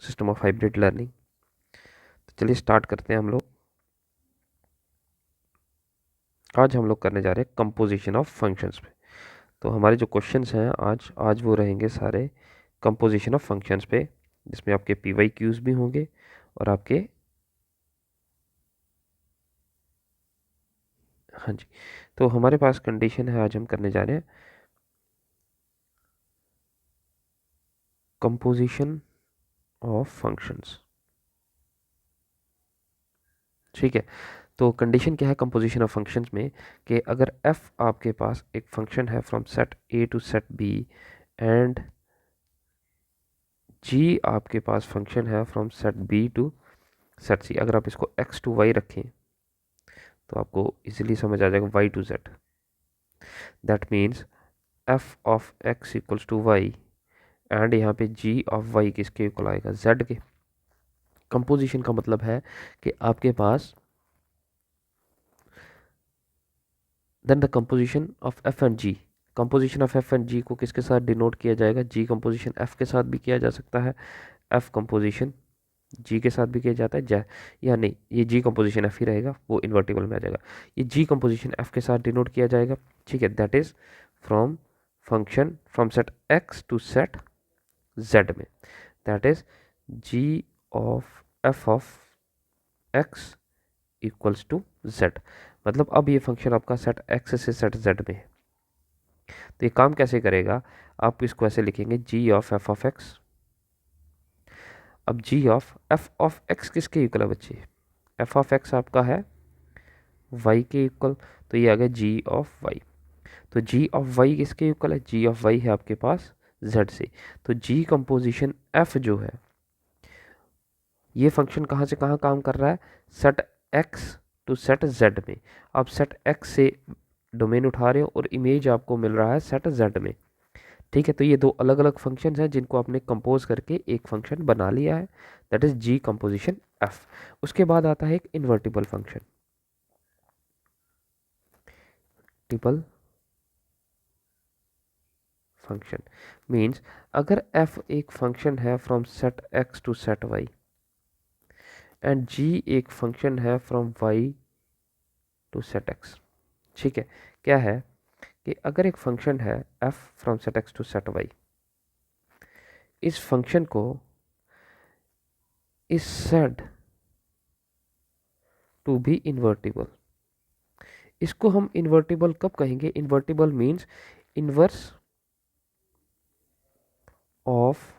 System of hybrid learning. तो चलिए start करते हैं हम लोग। आज हम लोग करने जा रहे हैं कंपोजिशन ऑफ फंक्शंस पे। तो हमारे जो क्वेश्चंस हैं आज वो रहेंगे सारे कंपोजिशन ऑफ फंक्शंस पे, जिसमें आपके पी वाई क्यूज भी होंगे और आपके, हाँ जी। तो हमारे पास कंडीशन है, आज हम करने जा रहे हैं कंपोजिशन ऑफ फंक्शंस। ठीक है। तो कंडीशन क्या है कंपोजिशन ऑफ फंक्शंस में, कि अगर f आपके पास एक फंक्शन है from set a to set b and g आपके पास फंक्शन है from set b to set c। अगर आप इसको x टू y रखें तो आपको इजीली समझ आ जाएगा y to z। That means f of x equals to y and यहाँ पे g ऑफ y किसके इक्वल आएगा, z के। कंपोजिशन का मतलब है कि आपके पास then the composition of f and g। Composition of f and g को किसके साथ डिनोट किया जाएगा, g कंपोजिशन f के साथ भी किया जा सकता है, f कंपोजिशन g के साथ भी किया जाता है, या नहीं, ये g कंपोजिशन f ही रहेगा, वो इन्वर्टिबल में आ जाएगा। ये g कंपोजिशन f के साथ डिनोट किया जाएगा। ठीक है, that is from function from set x to set z में, that is g of f of x equals to z। मतलब अब ये फंक्शन आपका सेट x से सेट z में है। तो ये काम कैसे करेगा, आप इसको ऐसे लिखेंगे g of f of x। अब g of f of x किसके इक्वल है बच्चे, f ऑफ x आपका है y के इक्वल, तो ये आ गया g ऑफ y। तो g ऑफ y किसके इक्वल है, g ऑफ y है आपके पास z से। तो g कंपोजिशन f जो है, ये फंक्शन कहाँ से कहाँ काम कर रहा है, set x to set z में। आप सेट x से डोमेन उठा रहे हो और इमेज आपको मिल रहा है सेट z में। ठीक है, तो ये दो अलग अलग फंक्शंस हैं जिनको आपने कंपोज करके एक फंक्शन बना लिया है, that is g composition f। उसके बाद आता है एक इन्वर्टिबल फंक्शन। टिपल फंक्शन मींस अगर f एक फंक्शन है from set x to set y and g एक फंक्शन है from y to set x। ठीक है, क्या है कि अगर एक फंक्शन है f from set x to set y, इस फंक्शन को is said to be invertible. इसको हम इन्वर्टिबल कब कहेंगे, invertible means inverse of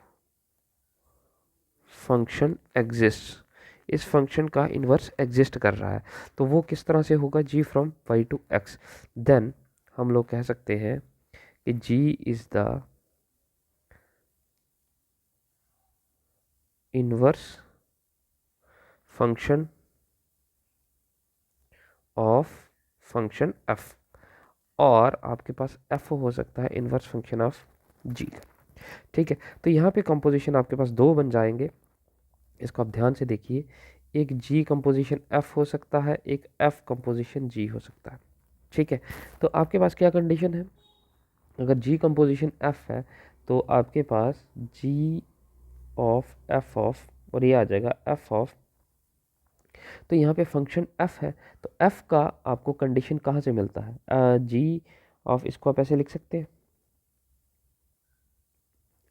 function exist. इस फंक्शन का इन्वर्स एग्जिस्ट कर रहा है, तो वो किस तरह से होगा, g from y to x। Then हम लोग कह सकते हैं कि g is the inverse function of function f, और आपके पास f हो सकता है इनवर्स फंक्शन ऑफ g। ठीक है, तो यहाँ पे कंपोजिशन आपके पास दो बन जाएंगे, इसको आप ध्यान से देखिए। एक g कंपोजिशन f हो सकता है, एक f कंपोजिशन g हो सकता है। ठीक है, तो आपके पास क्या कंडीशन है, अगर g कंपोजिशन f है तो आपके पास g ऑफ f ऑफ, और ये आ जाएगा f ऑफ, तो यहाँ पे फंक्शन f है, तो f का आपको कंडीशन कहाँ से मिलता है, g ऑफ, इसको आप ऐसे लिख सकते हैं।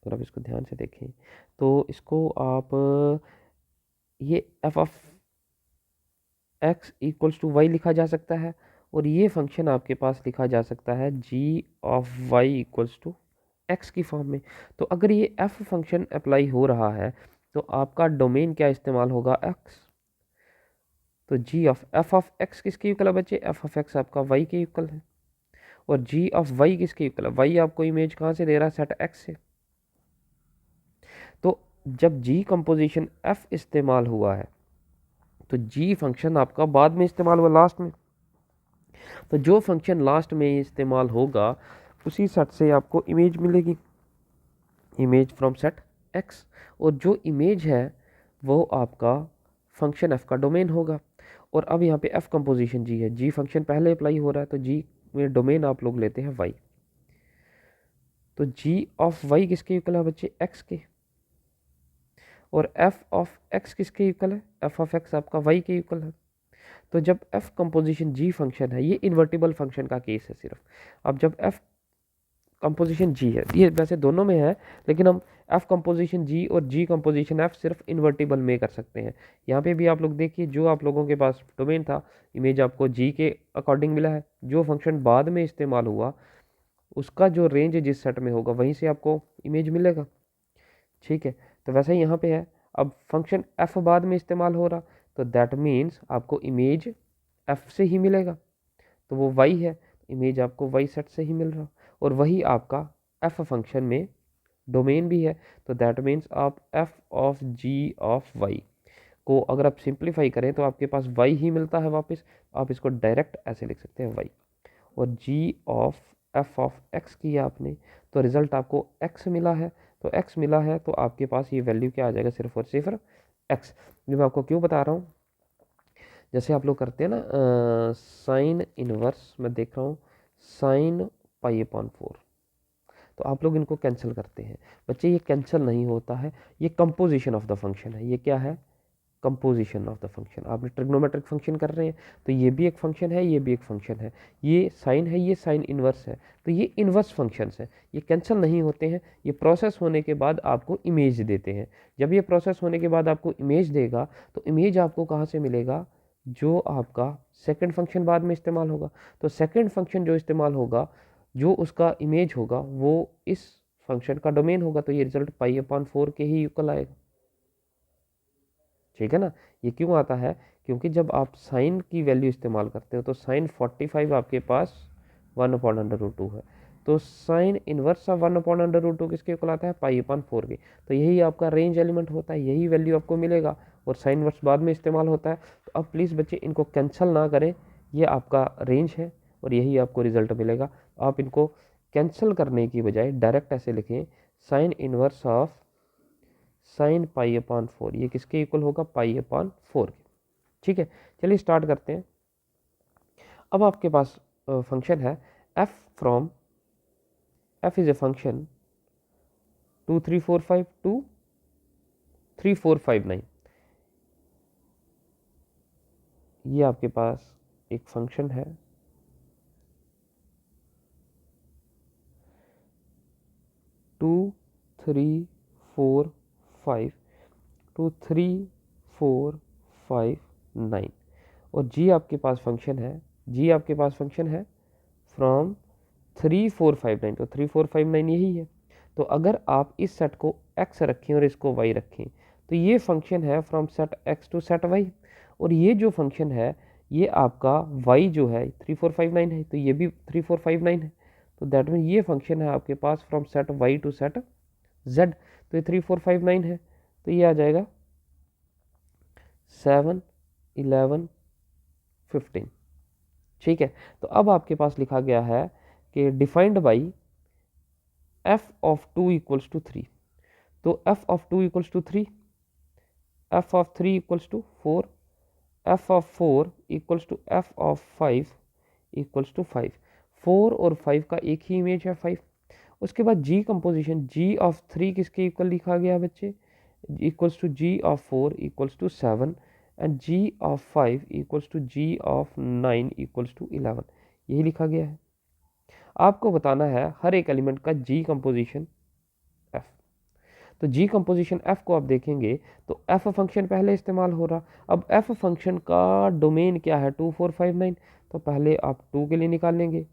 अगर आप इसको ध्यान से देखें तो इसको आप ये f of x equals to y लिखा जा सकता है, और ये फंक्शन आपके पास लिखा जा सकता है g of y equals to x की फॉर्म में। तो अगर ये f फंक्शन अप्लाई हो रहा है तो आपका डोमेन क्या इस्तेमाल होगा, x। तो g of f of x किसके इक्वल है बच्चे, f ऑफ x आपका y के इक्वल है, और g ऑफ y किसके इक्वल है, y आपको इमेज कहाँ से दे रहा है, सेट x से। तो जब g कंपोजिशन f इस्तेमाल हुआ है तो g फंक्शन आपका बाद में इस्तेमाल हुआ, लास्ट में। तो जो फंक्शन लास्ट में इस्तेमाल होगा उसी सेट से आपको इमेज मिलेगी, इमेज फ्रॉम सेट x। और जो इमेज है वो आपका फंक्शन f का डोमेन होगा। और अब यहाँ पे f कंपोजिशन g है, g फंक्शन पहले अप्लाई हो रहा है, तो g में डोमेन आप लोग लेते हैं y। तो g ऑफ y किसके इक्वल है बच्चे, x के, और एफ ऑफ एक्स किसके इक्वल है, एफ ऑफ एक्स आपका वाई के इक्वल है। तो जब एफ कंपोजिशन जी फंक्शन है, ये इन्वर्टिबल फंक्शन का केस है सिर्फ। अब जब एफ कंपोजिशन जी है, ये वैसे दोनों में है, लेकिन हम एफ कंपोजिशन जी और जी कंपोजिशन एफ सिर्फ इन्वर्टिबल में कर सकते हैं। यहाँ पे भी आप लोग देखिए, जो आप लोगों के पास डोमेन था, इमेज आपको जी के अकॉर्डिंग मिला है, जो फंक्शन बाद में इस्तेमाल हुआ उसका जो रेंज जिस सेट में होगा वहीं से आपको इमेज मिलेगा। ठीक है, तो वैसे ही यहाँ पे है। अब फंक्शन एफ बाद में इस्तेमाल हो रहा, तो दैट मीन्स आपको इमेज एफ से ही मिलेगा, तो वो वाई है, इमेज आपको वाई सेट से ही मिल रहा, और वही आपका एफ फंक्शन में डोमेन भी है। तो दैट मीन्स आप f of g of y को अगर आप सिंप्लीफाई करें तो आपके पास वाई ही मिलता है वापस। आप इसको डायरेक्ट ऐसे लिख सकते हैं वाई, और g of f of x किया आपने, तो रिजल्ट आपको एक्स मिला है। तो एक्स मिला है तो आपके पास ये वैल्यू क्या आ जाएगा, सिर्फ और सिर्फ एक्स। ये मैं आपको क्यों बता रहा हूँ, जैसे आप लोग करते हैं ना साइन इनवर्स, मैं देख रहा हूँ साइन पाई अपॉन 4, तो आप लोग इनको कैंसिल करते हैं। बच्चे ये कैंसिल नहीं होता है, ये कंपोजिशन ऑफ द फंक्शन है। ये क्या है, कंपोजिशन ऑफ द फंक्शन। आपने ट्रिग्नोमेट्रिक फंक्शन कर रहे हैं, तो ये भी एक फंक्शन है, ये भी एक फंक्शन है, ये साइन है, ये साइन इनवर्स है, तो ये इनवर्स फंक्शंस है, ये कैंसिल नहीं होते हैं। ये प्रोसेस होने के बाद आपको इमेज देते हैं। जब ये प्रोसेस होने के बाद आपको इमेज देगा, तो इमेज आपको कहाँ से मिलेगा, जो आपका सेकंड फंक्शन बाद में इस्तेमाल होगा। तो सेकंड फंक्शन जो इस्तेमाल होगा, जो उसका इमेज होगा, वो इस फंक्शन का डोमेन होगा, तो ये रिजल्ट पाई अपॉन 4 के ही इक्वल आएगा। ठीक है ना, ये क्यों आता है, क्योंकि जब आप साइन की वैल्यू इस्तेमाल करते हो तो साइन 45 आपके पास 1/√2 है, तो साइन इनवर्स ऑफ 1/√2 किसके इक्वल आता है, पाई अपॉन 4 के। तो यही आपका रेंज एलिमेंट होता है, यही वैल्यू आपको मिलेगा, और साइन इनवर्स बाद में इस्तेमाल होता है। तो अब प्लीज़ बच्चे इनको कैंसिल ना करें, ये आपका रेंज है और यही आपको रिजल्ट मिलेगा। आप इनको कैंसिल करने की बजाय डायरेक्ट ऐसे लिखें, sine inverse of sine pi upon 4, ये किसके इक्वल होगा, पाई अपॉन 4 के। ठीक है, चलिए स्टार्ट करते हैं। अब आपके पास फंक्शन है f from, f is a function 2 3 4 5 to 3 4 5 9। ये आपके पास एक फंक्शन है 2 3 4 5 टू 3 4 5 9, और जी आपके पास फंक्शन है, जी आपके पास फंक्शन है फ्रॉम 3 4 5 9, तो 3 4 5 9 यही है। तो अगर आप इस सेट को x रखें और इसको y रखें, तो ये फंक्शन है from set x to set y, और ये जो फंक्शन है ये आपका y जो है 3 4 5 9 है, तो ये भी 3 4 5 9 है। तो दैट मीन ये फंक्शन है आपके पास from set y to set z, तो ये 3 4 5 9 है, तो ये आ जाएगा 7 11 15। ठीक है, तो अब आपके पास लिखा गया है कि defined by f of 2 equals to 3, तो f of 2 equals to 3, f of 3 equals to 4, f of 4 equals to f of 5 equals to 5। 4 और 5 का एक ही इमेज है 5। उसके बाद जी कंपोजिशन, जी ऑफ 3 किसके इक्वल लिखा गया बच्चे, equals to g of 4 equals to 7, and g of 5 equals to g of 9 equals to 11, यही लिखा गया है। आपको बताना है हर एक एलिमेंट का जी कंपोजिशन एफ। तो जी कंपोजिशन एफ को आप देखेंगे तो एफ फंक्शन पहले इस्तेमाल हो रहा। अब एफ फंक्शन का डोमेन क्या है, 2 4 5 9, तो पहले आप 2 के लिए निकाल लेंगे,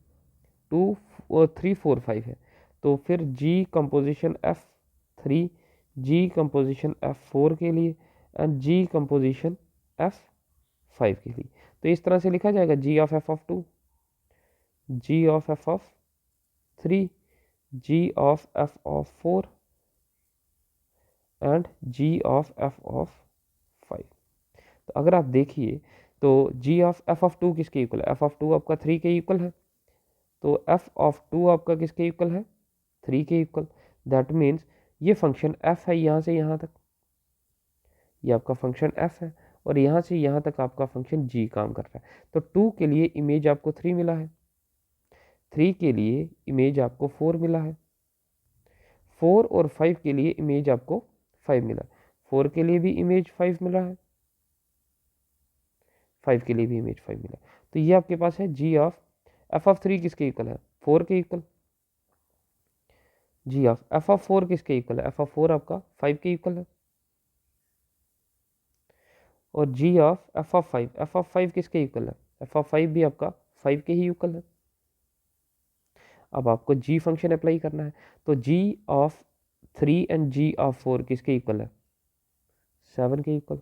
2 और 3 4 5 है, तो फिर जी कंपोजिशन एफ 3, जी कंपोजिशन एफ 4 के लिए, एंड जी कंपोजिशन एफ 5 के लिए। तो इस तरह से लिखा जाएगा g of f of 2, g of f of 3, g of f of 4, and g of f of 5। तो अगर आप देखिए तो जी ऑफ एफ ऑफ 2 किसके इक्वल है, एफ ऑफ 2 आपका 3 के इक्वल है, तो एफ ऑफ 2 आपका किसके इक्वल है, 3 के इक्वल। दैट मीन्स ये फंक्शन एफ है यहाँ से यहाँ तक, ये आपका फंक्शन एफ है, और यहाँ से यहाँ तक आपका फंक्शन जी काम कर रहा है। तो 2 के लिए इमेज आपको 3 मिला है, 3 के लिए इमेज आपको 4 मिला है, 4 और 5 के लिए इमेज आपको 5 मिला। 4 के लिए भी इमेज 5 मिला है, 5 के लिए भी इमेज 5 मिला। तो ये आपके पास है जी ऑफ एफ ऑफ 3 किसके इक्वल है, 4 के equal. G of f of 4 किसके इक्वल है, एफ ऑफ 4 आपका 5 के इक्वल है। और g of f of 5, f of 5 किसके इक्वल है, एफ ऑफ 5 भी आपका 5 के ही इक्वल है। अब आपको जी फंक्शन अप्लाई करना है, तो g of 3 and g of 4 किसके इक्वल है, 7 के इक्वल।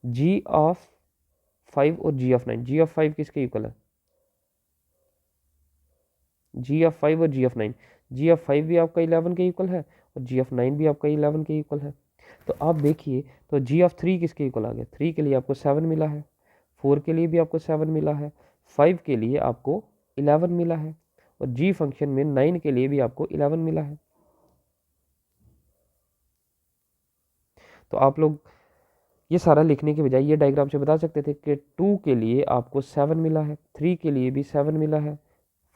जी ऑफ 5 और जी ऑफ 9, जी ऑफ 5 किसके इक्वल है, जी ऑफ 5 और जी ऑफ 9, जी ऑफ 5 भी आपका 11 के इक्वल है और जी ऑफ 9 भी आपका 11 के इक्वल है। तो आप देखिए, तो जी ऑफ 3 किसके इक्वल आ गया, 3 के लिए आपको 7 मिला है, 4 के लिए भी आपको 7 मिला है, 5 के लिए आपको 11 मिला है, और जी फंक्शन में 9 के लिए भी आपको 11 मिला है। तो आप लोग ये सारा लिखने के बजाय ये डायग्राम से बता सकते थे कि 2 के लिए आपको 7 मिला है, 3 के लिए भी 7 मिला है,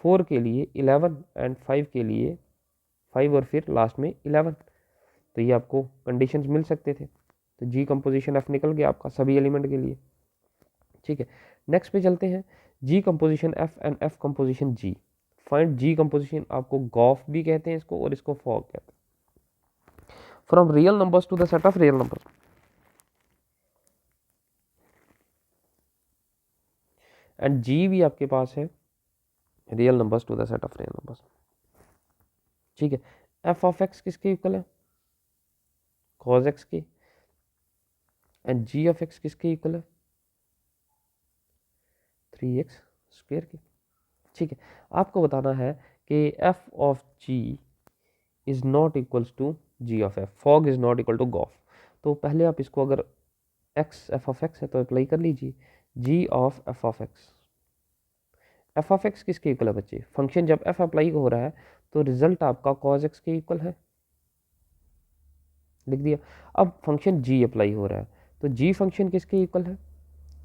4 के लिए 11 एंड 5 के लिए 5 और फिर लास्ट में 11। तो ये आपको कंडीशंस मिल सकते थे। तो जी कंपोजिशन एफ निकल गया आपका सभी एलिमेंट के लिए। ठीक है, नेक्स्ट पे चलते हैं, g composition f and f composition g. Find g composition, आपको गॉफ भी कहते हैं इसको और इसको फॉग कहते हैं। From real numbers to the set of real number, and g भी आपके पास है real numbers to the set of real numbers. ठीक है, एफ ऑफ एक्स किसके इक्वल है, कॉज एक्स के, एंड जी ऑफ एक्स किसके इक्वल है, 3x स्क्वायर के। ठीक है, आपको बताना है कि f of g is not equals to g of f, fog is not equal to gof. तो पहले आप इसको, अगर एक्स एफ ऑफ एक्स है तो अप्लाई कर लीजिए, g of f of x, f of x किसके इक्वल है बच्चे, फंक्शन जब एफ अप्लाई हो रहा है तो रिजल्ट आपका कॉज एक्स के इक्वल है, लिख दिया। अब फंक्शन जी अप्लाई हो रहा है तो जी फंक्शन किसके इक्वल है,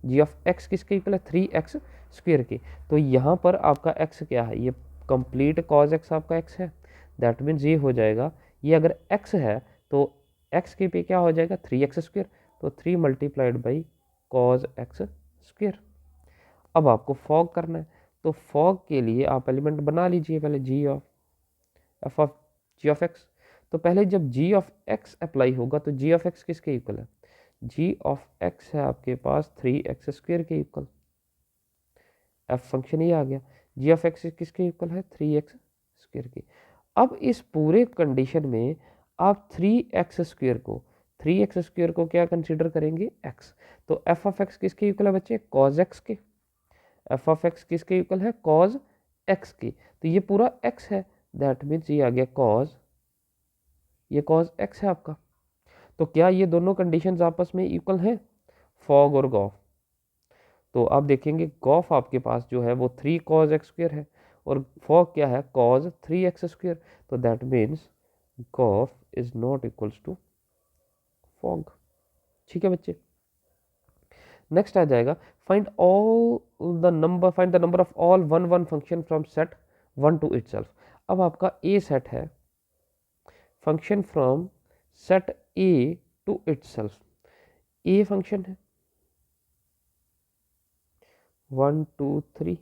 जी ऑफ एक्स किसके इक्वल है, 3x स्क्वायर के। तो यहाँ पर आपका x क्या है, ये कंप्लीट कॉज एक्स आपका x है, दैट मीन्स ये हो जाएगा, ये अगर x है तो x के पे क्या हो जाएगा, 3x स्क्वायर, तो 3 multiplied by cos x square. अब आपको फॉग करना है, तो फॉग के लिए आप एलिमेंट बना लीजिए पहले, g of f of g of x. तो पहले जब जी ऑफ एक्स अप्लाई होगा तो जी ऑफ एक्स किसके इक्वल है, जी ऑफ एक्स है आपके पास 3x स्क्वायर के इक्वल, एफ फंक्शन ही आ गया, जी ऑफ एक्स किसके इक्वल है, 3x स्क्वायर के। अब इस पूरे कंडीशन में आप 3x स्क्वायर को, 3x स्क्वायर को क्या कंसीडर करेंगे, x। तो एफ ऑफ एक्स किसके इक्वल है बच्चे, कॉज एक्स के, एफ ऑफ एक्स किसके इक्वल है, कॉज एक्स के। तो ये पूरा x है, दैट मीन्स ये आ गया कॉज, ये कॉज x है आपका। तो क्या ये दोनों कंडीशंस आपस में इक्वल हैं, फॉग और गॉफ। तो आप देखेंगे गॉफ आपके पास जो है वो 3 कॉज एक्स स्क्वायर है और फॉग क्या है, कॉज 3x स्क्वायर। तो that means gof is not equals to fog. ठीक है बच्चे, नेक्स्ट आ जाएगा, find find the number of all one one function from set 1 to itself. अब आपका ए सेट है, function from set a to itself, a function है 1 2 3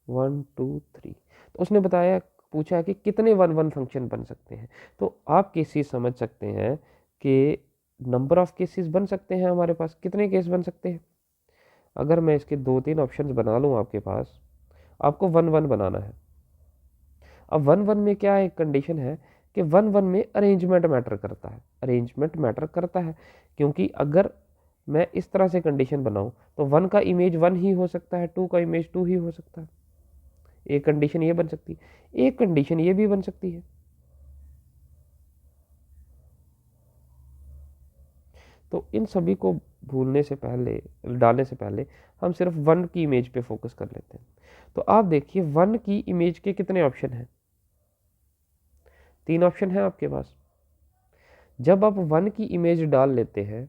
1 2 3। तो उसने बताया, पूछा कि कितने वन वन फंक्शन बन सकते हैं। तो आप केसेस समझ सकते हैं कि नंबर ऑफ केसेस बन सकते हैं, हमारे पास कितने केस बन सकते हैं। अगर मैं इसके 2-3 ऑप्शंस बना लूँ आपके पास, आपको वन वन बनाना है। अब वन वन में क्या एक कंडीशन है कि वन वन में अरेंजमेंट मैटर करता है, अरेंजमेंट मैटर करता है, क्योंकि अगर मैं इस तरह से कंडीशन बनाऊं तो 1 का इमेज 1 ही हो सकता है, 2 का इमेज 2 ही हो सकता है। एक कंडीशन ये बन सकती है, एक कंडीशन ये भी बन सकती है। तो इन सभी को भूलने से पहले, डालने से पहले हम सिर्फ 1 की इमेज पे फोकस कर लेते हैं। तो आप देखिए 1 की इमेज के कितने ऑप्शन हैं, 3 ऑप्शन है आपके पास। जब आप 1 की इमेज डाल लेते हैं,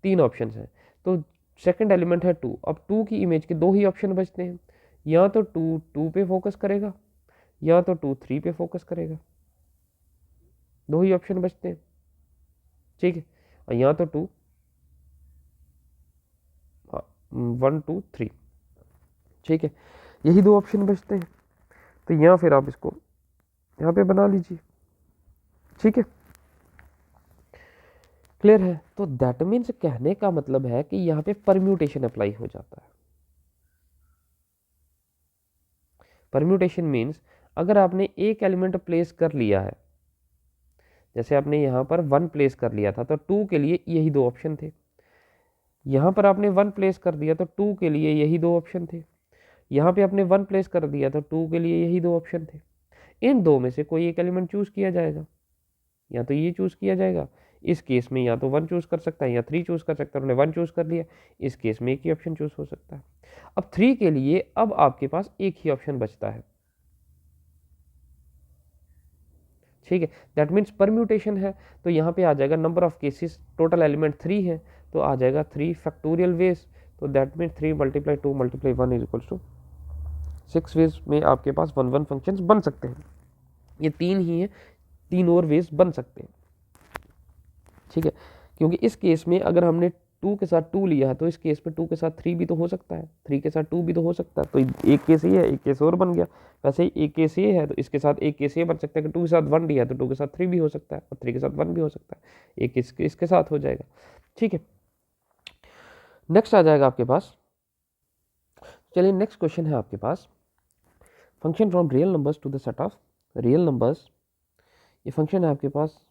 3 ऑप्शन हैं, तो सेकंड एलिमेंट है 2, अब 2 की इमेज के 2 ही ऑप्शन बचते हैं, या तो 2 2 पे फोकस करेगा, या तो 2 3 पे फोकस करेगा, दो ही ऑप्शन बचते हैं, ठीक है, और या तो 2 1 2 3, ठीक है, यही दो ऑप्शन बचते हैं। तो यहाँ फिर आप इसको यहाँ पे बना लीजिए, ठीक है, क्लियर है। तो दैट मीन्स कहने का मतलब है कि यहाँ पे परम्यूटेशन अप्लाई हो जाता है। परम्यूटेशन मीन्स अगर आपने एक एलिमेंट प्लेस कर लिया है, जैसे आपने यहाँ पर 1 प्लेस कर लिया था तो 2 के लिए यही दो ऑप्शन थे, यहाँ पर आपने 1 प्लेस कर दिया तो 2 के लिए यही दो ऑप्शन थे, यहाँ पे आपने 1 प्लेस कर दिया तो 2 के लिए यही दो ऑप्शन थे। इन दो में से कोई एक एलिमेंट चूज किया जाएगा, या तो ये चूज किया जाएगा, इस केस में या तो 1 चूज कर सकता है या 3 चूज कर सकता है, उन्होंने 1 चूज कर लिया, इस केस में एक ही ऑप्शन चूज हो सकता है। अब 3 के लिए अब आपके पास एक ही ऑप्शन बचता है, ठीक है, दैट मीन्स परम्यूटेशन है। तो यहाँ पे आ जाएगा number of cases, total element 3 है तो आ जाएगा 3 फैक्टोरियल वेज। तो that means 3 × 2 × 1 is equals to 6 ways में आपके पास 1 1 फंक्शंस बन सकते हैं। ये 3 ही है, 3 और वेज बन सकते हैं, ठीक है, क्योंकि इस केस में अगर हमने 2 के साथ 2 लिया है तो इस केस में 2 के साथ 3 भी तो हो सकता है, 3 के साथ 2 भी तो हो सकता है। तो एक केस ये है, एक केस और बन गया। वैसे ही एक केस ये है तो इसके साथ एक केस ये बन सकता है कि 2 के साथ 1 लिया है तो 2 के साथ 3 भी हो सकता है और 3 के साथ 1 भी हो सकता है, एक केस इसके साथ हो जाएगा, ठीक है। नेक्स्ट आ जाएगा आपके पास, चलिए नेक्स्ट क्वेश्चन है आपके पास, function from real numbers to the set of real numbers. ये फंक्शन है आपके पास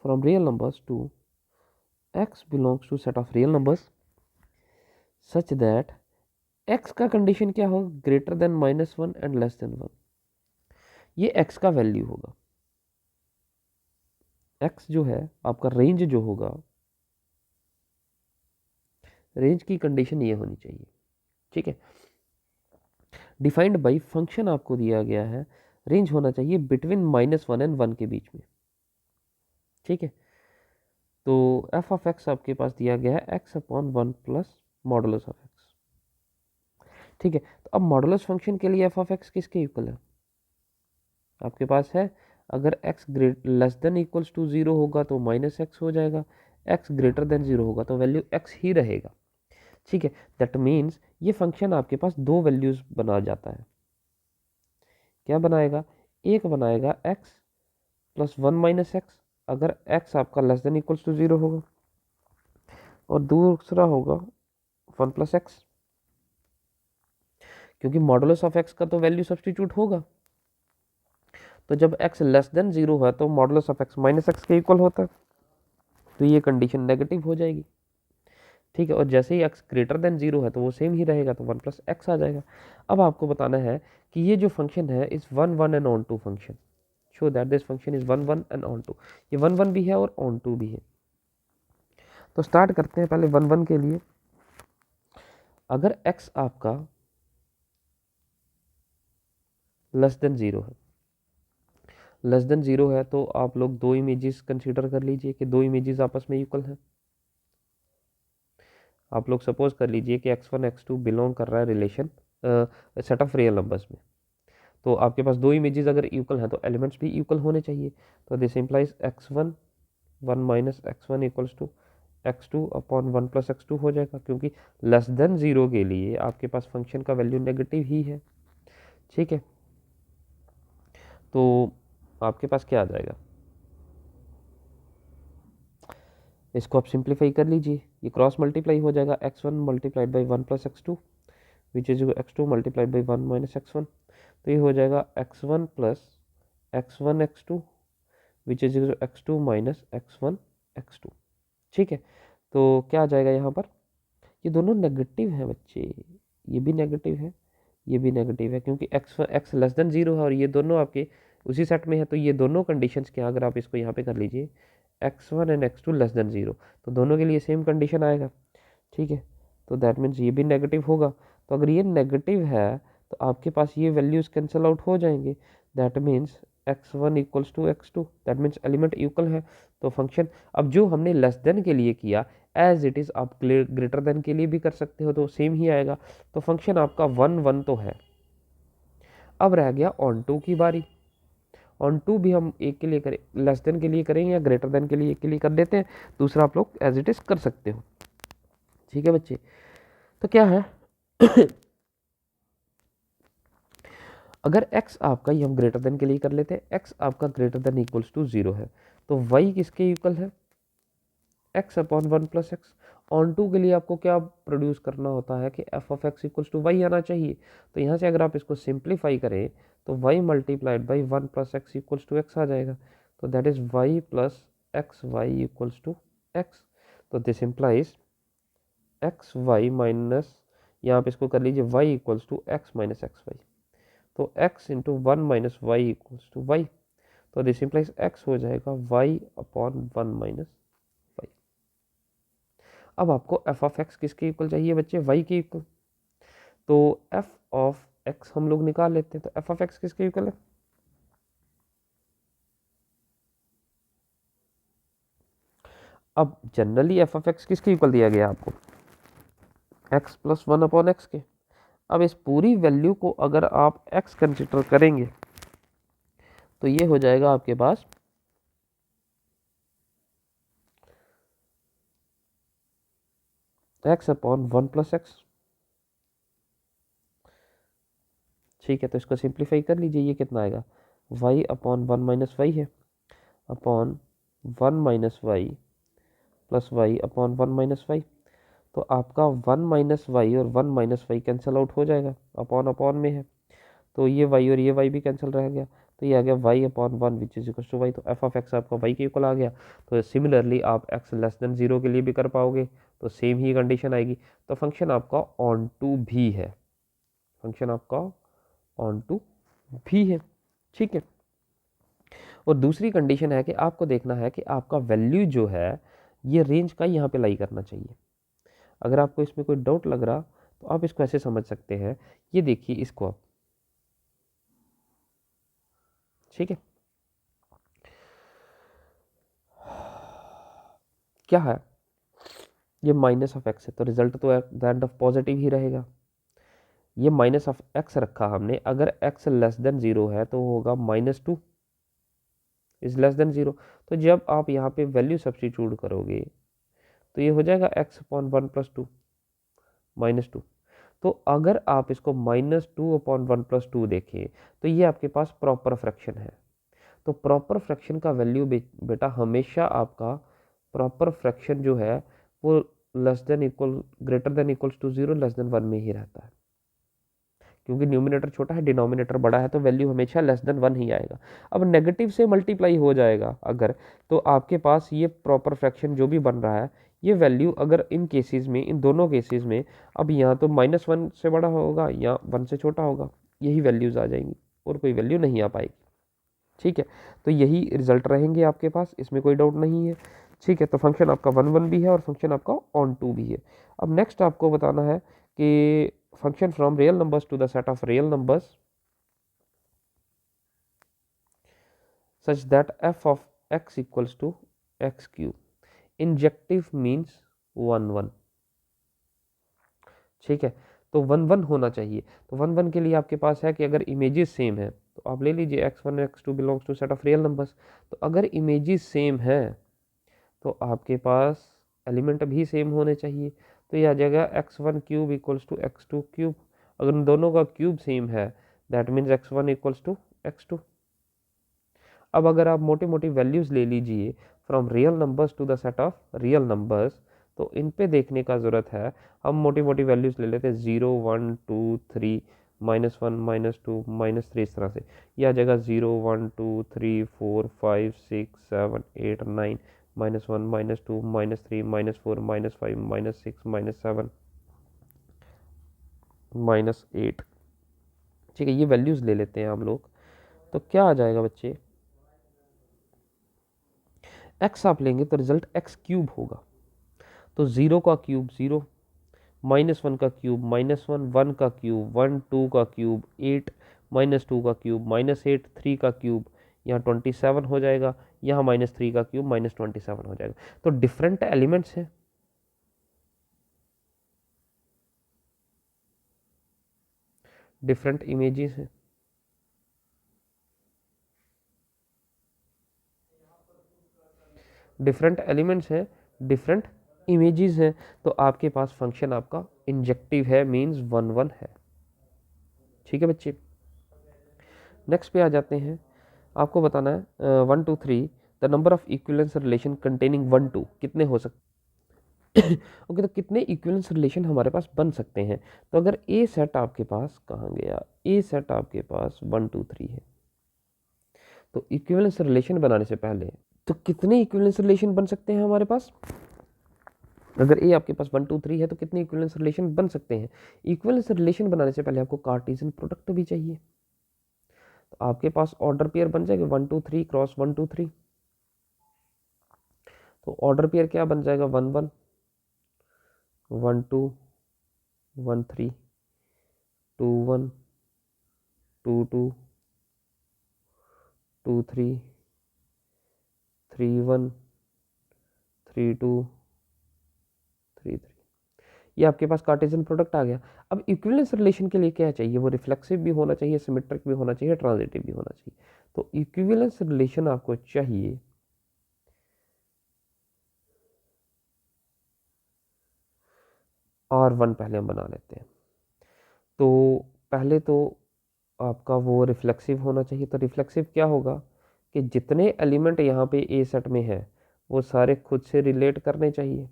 from real numbers to x belongs to set of real numbers such that x का कंडीशन क्या होगा, greater than -1 and less than 1। ये x का value होगा, x जो है आपका रेंज जो होगा, रेंज की कंडीशन ये होनी चाहिए, ठीक है। डिफाइंड बाई फंक्शन आपको दिया गया है, रेंज होना चाहिए बिटवीन -1 एंड 1 के बीच में, ठीक है। तो f ऑफ x आपके पास दिया गया है x/1 plus modulus of x, ठीक है। तो अब मॉडुलस फंक्शन के लिए f ऑफ x किसके इक्वल है, आपके पास है, अगर x less than equals to 0 होगा तो -x हो जाएगा, x ग्रेटर देन 0 होगा तो वैल्यू x ही रहेगा, ठीक है। दैट मीन्स ये फंक्शन आपके पास दो वैल्यूज बना जाता है, क्या बनाएगा, एक बनाएगा x प्लस 1 - x अगर x आपका लेस देन इक्वल्स टू 0 होगा, और दूसरा होगा 1 + x, क्योंकि मॉडुलस ऑफ x का तो वैल्यू सब्सटीट्यूट होगा, तो जब x लेस देन 0 है तो मॉडुलस ऑफ x -x के इक्वल होता है, तो ये कंडीशन नेगेटिव हो जाएगी, ठीक है। और जैसे ही x ग्रेटर देन 0 है तो वो सेम ही रहेगा, तो 1 + x आ जाएगा। अब आपको बताना है कि ये जो फंक्शन है इस 1 1 and onto function, show that this function is 1 1 and onto, ये 1 1 भी है और ऑन टू भी है। तो स्टार्ट करते हैं पहले 1 1 के लिए। अगर x आपका लेस देन 0 है, लेस देन 0 है तो आप लोग दो इमेजेस कंसीडर कर लीजिए कि दो इमेजेस आपस में इक्वल हैं। आप लोग सपोज कर लीजिए कि x1 x2 बिलोंग कर रहा है relation set of real numbers में, तो आपके पास दो इमेजेस अगर इक्वल हैं तो एलिमेंट्स भी इक्वल होने चाहिए। तो this implies x1 1 - x1 equals to x2/1 + x2 हो जाएगा, क्योंकि लेस देन 0 के लिए आपके पास फंक्शन का वैल्यू नेगेटिव ही है, ठीक है। तो आपके पास क्या आ जाएगा, इसको आप सिंप्लीफाई कर लीजिए, ये क्रॉस मल्टीप्लाई हो जाएगा, x1 × 1 + x2 which is x2 × 1 - x1, तो ये हो जाएगा x1 + x1 x2 which is x2 - x1 x2, ठीक है। तो क्या आ जाएगा यहाँ पर, ये दोनों नेगेटिव हैं बच्चे, ये भी नेगेटिव है, ये भी नेगेटिव है, क्योंकि x लेस देन 0 है और ये दोनों आपके उसी सेट में है, तो ये दोनों कंडीशंस क्या, अगर आप इसको यहाँ पे कर लीजिए x1 and x2 less than 0, तो दोनों के लिए सेम कंडीशन आएगा, ठीक है। तो दैट मीन्स ये भी नेगेटिव होगा, तो अगर ये नेगेटिव है तो आपके पास ये वैल्यूज कैंसिल आउट हो जाएंगे, that means x1 equals to x2, that means element equal है। तो फंक्शन अब जो हमने लेस देन के लिए किया एज इट इज़ आप ग्रेटर देन के लिए भी कर सकते हो, तो सेम ही आएगा। तो फंक्शन आपका 1 1 तो है। अब रह गया ऑन टू की बारी। ऑन टू भी हम एक के लिए करें, लेस देन के लिए करेंगे या ग्रेटर देन के लिए एक के लिए कर देते हैं, दूसरा आप लोग एज इट इज कर सकते हो। ठीक है बच्चे, तो क्या है अगर x आपका, ये हम ग्रेटर देन के लिए कर लेते हैं, x आपका ग्रेटर देन इक्वल्स टू 0 है, तो y किसके इक्वल है, x upon 1 plus x. Onto के लिए आपको क्या प्रोड्यूस करना होता है कि f of x equals to y आना चाहिए। तो यहाँ से अगर आप इसको सिंप्लीफाई करें तो y multiplied by 1 plus x equals to x आ जाएगा। तो that is y plus x y equals to x. तो this implies x y minus, यहाँ पे इसको कर लीजिए y equals to x minus x y. तो x into 1 minus y equals to y. तो दिस इम्प्लाइज x हो जाएगा y अपॉन 1 माइनस वाई। अब आपको f ऑफ x किसके इक्वल चाहिए बच्चे, y के इक्वल। तो f ऑफ x हम लोग निकाल लेते हैं, तो f ऑफ x किसके इक्वल है, अब जनरली f ऑफ x किसके इक्वल दिया गया आपको, x प्लस 1 अपॉन एक्स के। अब इस पूरी वैल्यू को अगर आप x कंसिडर करेंगे तो ये हो जाएगा आपके पास x अपॉन 1 प्लस एक्स। ठीक है, तो इसको सिंप्लीफाई कर लीजिए, ये कितना आएगा, y अपॉन 1 माइनस वाई है, upon 1 minus y plus y upon 1 minus y. तो आपका 1 माइनस वाई और 1 माइनस वाई कैंसिल आउट हो जाएगा, अपॉन अपॉन में है, तो ये y और ये y भी कैंसिल रह गया, तो ये आ गया y upon 1 which is equal to y. तो f ऑफ x आपका y के इक्वल आ गया। तो सिमिलरली आप x लेस देन 0 के लिए भी कर पाओगे, तो सेम ही कंडीशन आएगी। तो फंक्शन आपका ऑन टू भी है, फंक्शन आपका ऑन टू भी है। ठीक है, और दूसरी कंडीशन है कि आपको देखना है कि आपका वैल्यू जो है ये रेंज का यहाँ पे लाई करना चाहिए। अगर आपको इसमें कोई डाउट लग रहा तो आप इसको ऐसे समझ सकते हैं, ये देखिए इसको आप, ठीक है, क्या है, ये माइनस ऑफ एक्स है, तो रिजल्ट तो at the end of positive ही रहेगा। ये माइनस ऑफ एक्स रखा हमने, अगर एक्स लेस देन 0 है तो होगा -2 इज लेस देन 0। तो जब आप यहाँ पे वैल्यू सब्स्टिट्यूट करोगे तो ये हो जाएगा x अपॉन 1 प्लस 2 -2। तो अगर आप इसको -2 अपॉन 1 प्लस 2 देखें तो ये आपके पास प्रॉपर फ्रैक्शन है। तो प्रॉपर फ्रैक्शन का वैल्यू बेटा हमेशा आपका प्रॉपर फ्रैक्शन जो है वो less than equal, greater than equals to 0, less than 1 में ही रहता है, क्योंकि न्यूमिनेटर छोटा है डिनोमिनेटर बड़ा है, तो वैल्यू हमेशा लेस देन 1 ही आएगा। अब नेगेटिव से मल्टीप्लाई हो जाएगा अगर, तो आपके पास ये प्रॉपर फ्रैक्शन जो भी बन रहा है ये वैल्यू अगर इन केसेस में, इन दोनों केसेस में, अब यहाँ तो -1 से बड़ा होगा या 1 से छोटा होगा, यही वैल्यूज आ जाएंगी और कोई वैल्यू नहीं आ पाएगी। ठीक है, तो यही रिजल्ट रहेंगे आपके पास, इसमें कोई डाउट नहीं है। ठीक है, तो फंक्शन आपका 1 1 भी है और फंक्शन आपका ऑन टू भी है। अब नेक्स्ट आपको बताना है कि function from real numbers to the set of real numbers such that f of x equals to x cube. Injective means 1 1। ठीक है, तो 1 1 होना चाहिए। तो 1 1 के लिए आपके पास है कि अगर इमेजेस सेम है तो आप ले लीजिए x1 x2 belongs to set of real numbers. तो अगर इमेजेस सेम है तो आपके पास एलिमेंट भी सेम होने चाहिए। तो यह आ जाएगा x1 cube equals to x2 cube. अगर उन दोनों का क्यूब सेम है that means x1 equals to x2। अब अगर आप मोटी मोटी वैल्यूज ले लीजिए from real numbers to the set of real numbers, तो इन पे देखने का ज़रूरत है। हम मोटी मोटी वैल्यूज ले लेते हैं 0 1 2 3 -1 -2 -3, इस तरह से। यह आ जाएगा 0 1 2 3 4 5 6 7 8 9 -1 -2 -3 -4 -5 -6 -7 -8। ठीक है, ये वैल्यूज ले लेते हैं हम लोग, तो क्या आ जाएगा बच्चे, x आप लेंगे तो रिजल्ट x क्यूब होगा। तो 0 का क्यूब 0, -1 का क्यूब -1, 1 का क्यूब 1, 2 का क्यूब 8, -2 का क्यूब -8, 3 का क्यूब यहाँ 27 हो जाएगा, यहाँ -3 का क्यूब -27 हो जाएगा। तो डिफरेंट एलिमेंट्स हैं, डिफरेंट इमेजेस हैं। डिफरेंट एलिमेंट्स हैं, डिफरेंट इमेजेस हैं, तो आपके पास फंक्शन आपका इंजेक्टिव है, मीन्स 1 1 है। ठीक है बच्चे, नेक्स्ट पे आ जाते हैं। आपको बताना है 1 2 3 the number of equivalence relation containing 1 2 कितने हो सकते ओके, तो कितने इक्विवेलेंस रिलेशन हमारे पास बन सकते हैं। तो अगर ए सेट आपके पास, कहाँ गया, ए सेट आपके पास 1 2 3 है, तो इक्विवेलेंस रिलेशन बनाने से पहले तो कितने इक्विवेलेंस रिलेशन बन सकते हैं हमारे पास। अगर ए आपके पास 1 2 3 है तो कितने इक्विवेलेंस रिलेशन बन सकते हैं। इक्विवेलेंस रिलेशन बनाने से पहले आपको कार्टेशियन प्रोडक्ट भी चाहिए, तो आपके पास ऑर्डर पेयर बन जाएगा 1 2 3 क्रॉस 1 2 3। तो ऑर्डर पेयर क्या बन जाएगा, 1 1 1 2 1 3 2 1 2 2 2 3 3 1 3 2 3 3। ये आपके पास कार्टेशियन प्रोडक्ट आ गया। अब इक्विवेलेंस रिलेशन के लिए क्या चाहिए, वो रिफ्लेक्सिव भी होना चाहिए, सिमेट्रिक भी होना चाहिए, ट्रांजिटिव भी होना चाहिए। तो इक्विवेलेंस रिलेशन आपको चाहिए R1 पहले हम बना लेते हैं। तो पहले तो आपका वो रिफ्लेक्सिव होना चाहिए। तो रिफ्लेक्सिव क्या होगा कि जितने एलिमेंट यहाँ पे ए सेट में है वो सारे खुद से रिलेट करने चाहिए।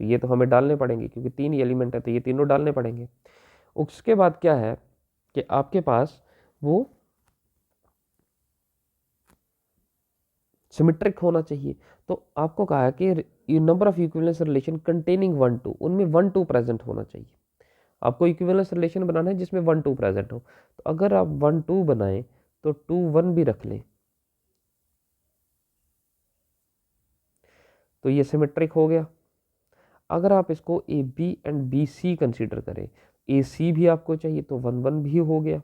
तो ये तो हमें डालने पड़ेंगे क्योंकि 3 एलिमेंट है, तो ये तीनों डालने पड़ेंगे। उसके बाद क्या है कि आपके पास वो सिमेट्रिक होना चाहिए। तो आपको कहा है कि number of equivalence relation containing 1 2, उनमें 1 2 प्रेजेंट होना चाहिए। आपको इक्विवेलेंस रिलेशन बनाना है जिसमें 1 2 प्रेजेंट हो। तो अगर आप 1 2 बनाएं तो 2 1 भी रख लें, तो ये सिमेट्रिक हो गया। अगर आप इसको a b and b c consider करें, ए सी भी आपको चाहिए तो 1 1 भी हो गया।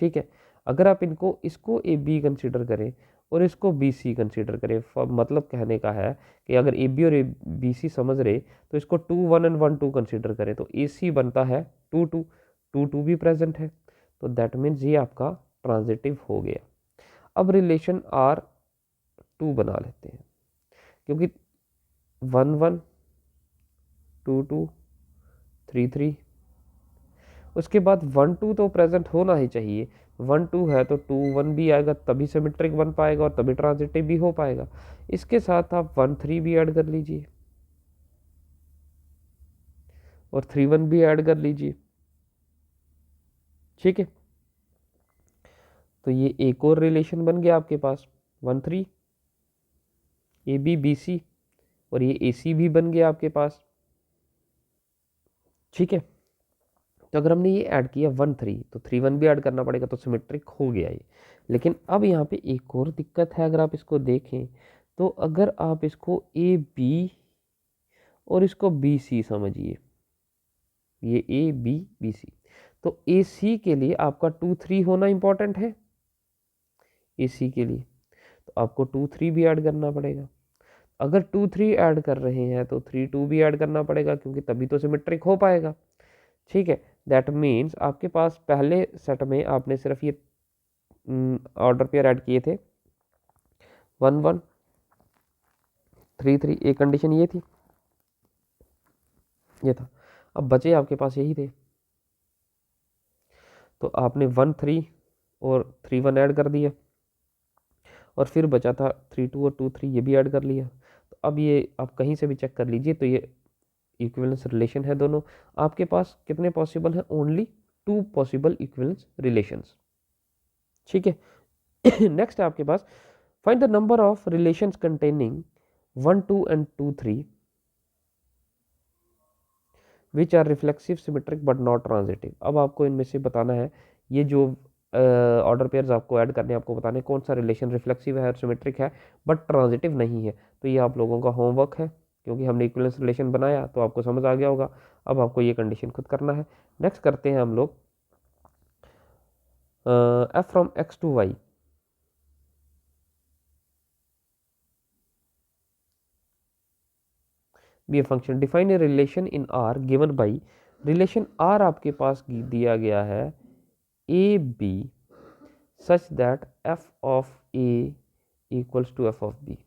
ठीक है, अगर आप इनको इसको ए बी कंसिडर करें और इसको बी सी कंसिडर करें, मतलब कहने का है कि अगर ए बी और ए बी सी समझ रहे तो इसको 2 1 एंड 1 2 कंसिडर करें तो ए सी बनता है 2 2, 2 2 भी प्रेजेंट है। तो दैट मीन्स ये आपका ट्रांजिटिव हो गया। अब रिलेशन R2 बना लेते हैं, क्योंकि 1 1 2 2 3 3, उसके बाद 1 2 तो प्रेजेंट होना ही चाहिए। 1 2 है तो 2 1 भी आएगा, तभी सिमेट्रिक बन पाएगा और तभी ट्रांजिटिव भी हो पाएगा। इसके साथ आप 1 3 भी ऐड कर लीजिए और 3 1 भी ऐड कर लीजिए। ठीक है, तो ये एक और रिलेशन बन गया आपके पास 1 3 ए बी बी सी, और ये ए सी भी बन गया आपके पास। ठीक है, तो अगर हमने ये ऐड किया 1 3 तो 3 1 भी ऐड करना पड़ेगा, तो सिमेट्रिक हो गया ये। लेकिन अब यहाँ पे एक और दिक्कत है, अगर आप इसको देखें तो अगर आप इसको ए बी और इसको बी सी समझिए, ये ए बी बी सी, तो ए सी के लिए आपका 2 3 होना इंपॉर्टेंट है। ए सी के लिए तो आपको 2 3 भी ऐड करना पड़ेगा। अगर 2 3 ऐड कर रहे हैं तो 3 2 भी ऐड करना पड़ेगा, क्योंकि तभी तो सिमेट्रिक हो पाएगा। ठीक है, दैट मीन्स आपके पास पहले सेट में आपने सिर्फ ये ऑर्डर पेयर ऐड किए थे 1 1 3 3, एक कंडीशन ये थी, ये था। अब बचे आपके पास यही थे, तो आपने 1 3 और 3 1 ऐड कर दिया, और फिर बचा था 3 2 और 2 3, ये भी ऐड कर लिया। तो अब ये आप कहीं से भी चेक कर लीजिए, तो ये इक्विवेलेंस रिलेशन है दोनों। आपके पास कितने पॉसिबल हैं, ओनली 2 पॉसिबल इक्विवेलेंस रिलेशंस। ठीक है, नेक्स्ट है आपके पास find the number of relations containing 1 2 and 2 3 which are reflexive symmetric but not transitive. अब आपको इनमें से बताना है, ये जो ऑर्डर पेयर्स आपको ऐड करने हैं, आपको बताने कौन सा रिलेशन रिफ्लेक्सिव है और सिमेट्रिक है बट ट्रांजिटिव नहीं है। तो ये आप लोगों का होमवर्क है, क्योंकि हमने इक्विवेलेंस रिलेशन बनाया तो आपको समझ आ गया होगा। अब आपको ये कंडीशन खुद करना है। नेक्स्ट करते हैं हम लोग f from x to y. Be a function define a relation in R given by, relation R आपके पास दिया गया है a b such that f of a equals to f of b.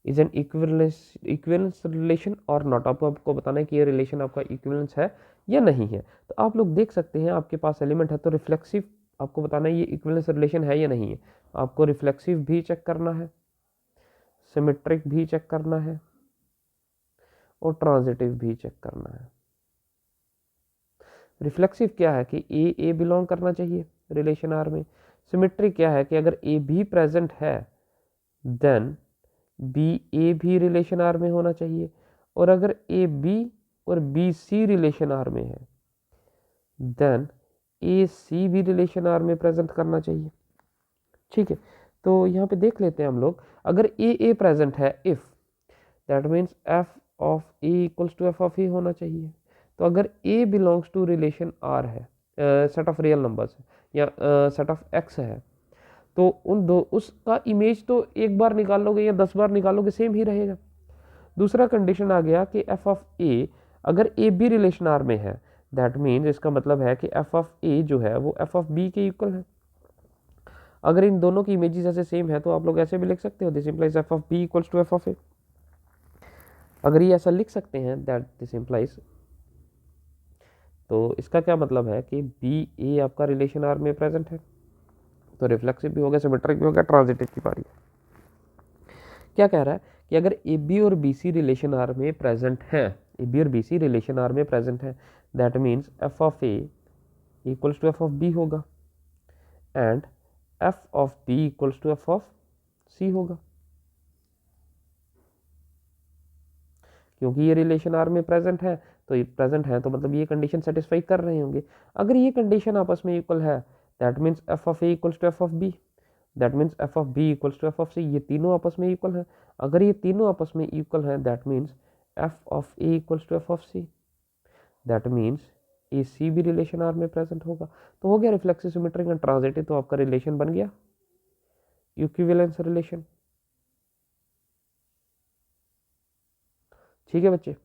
Is an equivalence relation और not. आपको बताना है कि ये रिलेशन आपका इक्विवेलेंस है या नहीं है। तो आप लोग देख सकते हैं आपके पास एलिमेंट है तो रिफ्लेक्सिव आपको बताना है ये इक्विवेलेंस रिलेशन है या नहीं है। आपको रिफ्लेक्सिव भी चेक करना है, सिमेट्रिक भी चेक करना है और ट्रांजिटिव भी चेक करना है। रिफ्लेक्सिव क्या है कि ए बिलोंग करना चाहिए रिलेशन आर में। सिमेट्रिक क्या है कि अगर ए भी प्रेजेंट है देन बी ए भी रिलेशन आर में होना चाहिए, और अगर ए बी और बी सी रिलेशन आर में है देन ए सी भी रिलेशन आर में प्रेजेंट करना चाहिए। ठीक है, तो यहाँ पे देख लेते हैं हम लोग। अगर ए प्रेजेंट है if that means f of a equals to f of a होना चाहिए। तो अगर a belongs to relation R है, सेट ऑफ रियल नंबर्स है या सेट ऑफ एक्स है, तो उन दो उसका इमेज तो एक बार निकालोगे या 10 बार निकालोगे सेम ही रहेगा। दूसरा कंडीशन आ गया कि एफ ऑफ ए अगर ए बी रिलेशन आर में है दैट मीन्स इसका मतलब है कि एफ ऑफ ए जो है वो एफ ऑफ बी के इक्वल है। अगर इन दोनों की इमेजेस ऐसे सेम है तो आप लोग ऐसे भी लिख सकते हो this implies f of b equals to f of a. अगर ये ऐसा लिख सकते हैं दैट दिस इंप्लाइज, तो इसका क्या मतलब है कि बी ए आपका रिलेशन आर में प्रेजेंट है। तो रिफ्लेक्सिव भी हो गया, सिमेट्रिक भी हो गया, ट्रांजिटिव की बारी है। क्या कह रहा है कि अगर ए बी और बी सी रिलेशन आर में प्रेजेंट है, ए बी और बी सी रिलेशन आर में प्रेजेंट है that means f of a equals to f of b होगा and f of b equals to f of c होगा, क्योंकि ये relation R में प्रेजेंट है। तो ये प्रेजेंट है तो मतलब ये कंडीशन सेटिस्फाई कर रहे होंगे। अगर ये कंडीशन आपस में इक्वल है that means f of a equals to f of b, that means f of b equals to f of c, ये तीनों आपस में इक्वल है। अगर ये तीनों आपस में इक्वल है that means f of a equals to f of c, that means a c भी रिलेशन आर में प्रेजेंट होगा। तो हो गया रिफ्लेक्सिव, सिमेट्रिक एंड ट्रांजिटिव, तो आपका रिलेशन बन गया इक्विवेलेंस रिलेशन। ठीक है बच्चे।